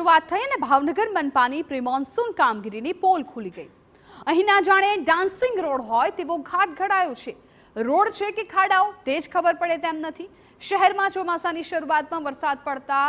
શરૂઆત થઈ અને ભાવનગર મનપાની પ્રી-મોન્સૂન કામગીરીની પોલ ખુલી ગઈ। અહીં ના જાણે ડાન્સિંગ રોડ હોય તેવો ઘાટ ઘડાયો છે। રોડ છે કે ખાડાઓ તે જ ખબર પડે તેમ નથી। શહેરમાં ચોમાસાની શરૂઆતમાં વરસાદ પડતા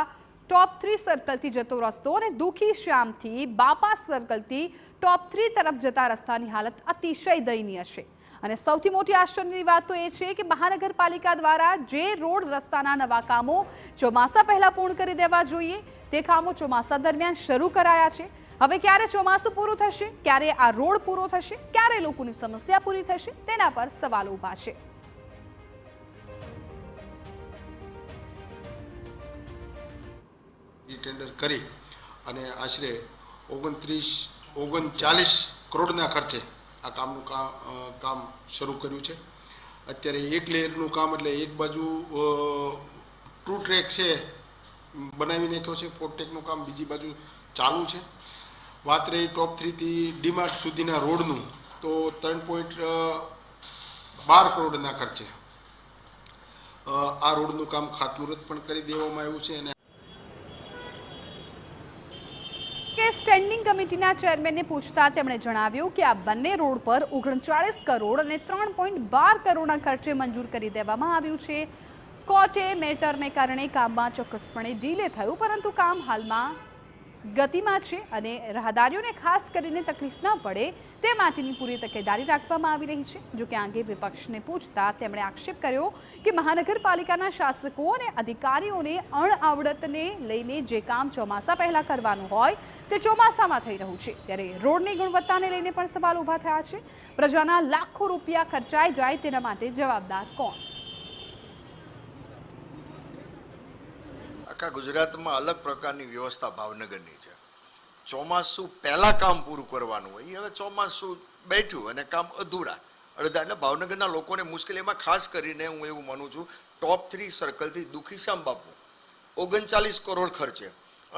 ટોપ 3 સર્કલથી જતો રસ્તો અને દુખી શ્યામથી બાપા સર્કલથી ટોપ 3 તરફ જતા રસ્તાની હાલત અતિશય દયનીય છે। અને સૌથી મોટી આશ્ચર્યની વાત તો એ છે કે મહાનગરપાલિકા દ્વારા જે રોડ રસ્તાના નવા કામો ચોમાસા પહેલા પૂર્ણ કરી દેવા જોઈએ તે કામો ચોમાસા દરમિયાન શરૂ કરાયા છે। હવે ક્યારે ચોમાસું પૂરું થશે, ક્યારે આ રોડ પૂરો થશે, ક્યારે લોકોની સમસ્યા પૂરી થશે તેના પર સવાલો ઊભા છે। ટેન્ડર કરી અને આશરે 39 કરોડના ખર્ચે આ કામનું કામ શરૂ કર્યું છે। અત્યારે એક લેયરનું કામ એટલે એક બાજુ ટ્રુ ટ્રેક છે બનાવી નાખ્યો છે, પોર્ટેકનું કામ બીજી બાજુ ચાલુ છે। વાત રહી ટોપ 3 થી ડીમાર્ટ સુધીના રોડનું તો 3.12 કરોડના ખર્ચે આ રોડનું કામ ખાતમુહૂર્ત પણ કરી દેવામાં આવ્યું છે। અને સ્ટેન્ડિંગ કમિટીના ચેરમેનને પૂછતા તેમણે જણાવ્યું કે આ બંને રોડ પર 39 કરોડ અને 3.12 કરોડના ખર્ચે મંજૂર કરી દેવામાં આવ્યું છે। કોર્ટે મેટરને કારણે કામમાં ચોક્કસપણે ડીલે થયું, પરંતુ કામ હાલમાં ગતિમાં છે અને રાહદારીઓને ખાસ કરીને તકલીફ ન પડે તે માટેની પૂરી તકેદારી રાખવામાં આવી રહી છે। જો કે આ અંગે વિપક્ષને પૂછતા તેમણે આક્ષેપ કર્યો કે મહાનગરપાલિકાના શાસકો અને અધિકારીઓને અણઆવડતને લઈને જે કામ ચોમાસા પહેલા કરવાનું હોય તે ચોમાસામાં થઈ રહ્યું છે, ત્યારે રોડની ગુણવત્તાને લઈને પણ સવાલ ઊભા થયા છે। પ્રજાના લાખો રૂપિયા ખર્ચાઈ જાય તેના માટે જવાબદાર કોણ? આખા ગુજરાતમાં અલગ પ્રકારની વ્યવસ્થા ભાવનગરની છે। ચોમાસું પહેલાં કામ પૂરું કરવાનું હોય, હવે ચોમાસું બેઠું અને કામ અધૂરા અડધા, એટલે ભાવનગરના લોકોને મુશ્કેલીમાં ખાસ કરીને હું એવું માનું છું ટોપ 3 સર્કલથી દુખીશ્યામ બાપુ 39 કરોડ ખર્ચે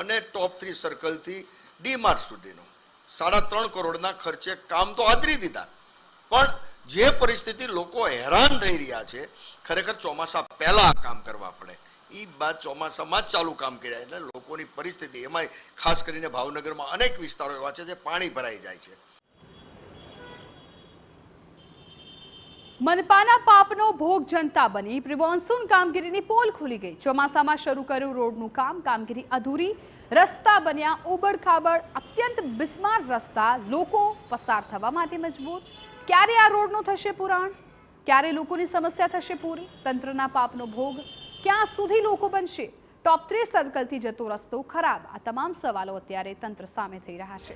અને ટોપ 3 સર્કલથી ડીમાર્ટ સુધીનો 3.5 કરોડના ખર્ચે કામ તો આદરી દીધા, પણ જે પરિસ્થિતિ લોકો હેરાન થઈ રહ્યા છે ખરેખર ચોમાસા પહેલા કામ કરવા પડે, એ બાદ ચોમાસામાં જ ચાલુ કામ કર્યા એટલે લોકોની પરિસ્થિતિ એમાં ખાસ કરીને ભાવનગરમાં અનેક વિસ્તારો એવા છે જે પાણી ભરાઈ જાય છે। મનપાના પાપનો ભોગ જનતા બની પ્રી-મોન્સૂન કામગીરીની પોલ ખુલી ગઈ। ચોમાસામાં શરૂ કર્યું રોડનું કામગીરી અધૂરી, રસ્તા બન્યા ઉબડ-ખાબડ, અત્યંત બિસ્માર રસ્તા, લોકો પસાર થવા માટે મજબૂર। ક્યારે આ રોડનું થશે પુરાણ, ક્યારે લોકોની સમસ્યા થશે પૂરી? તંત્રના પાપનો ભોગ ક્યાં સુધી લોકો બનશે? ટોપ 3 સર્કલથી જતો રસ્તો ખરાબ, આ તમામ સવાલો અત્યારે તંત્ર સામે થઈ રહ્યા છે।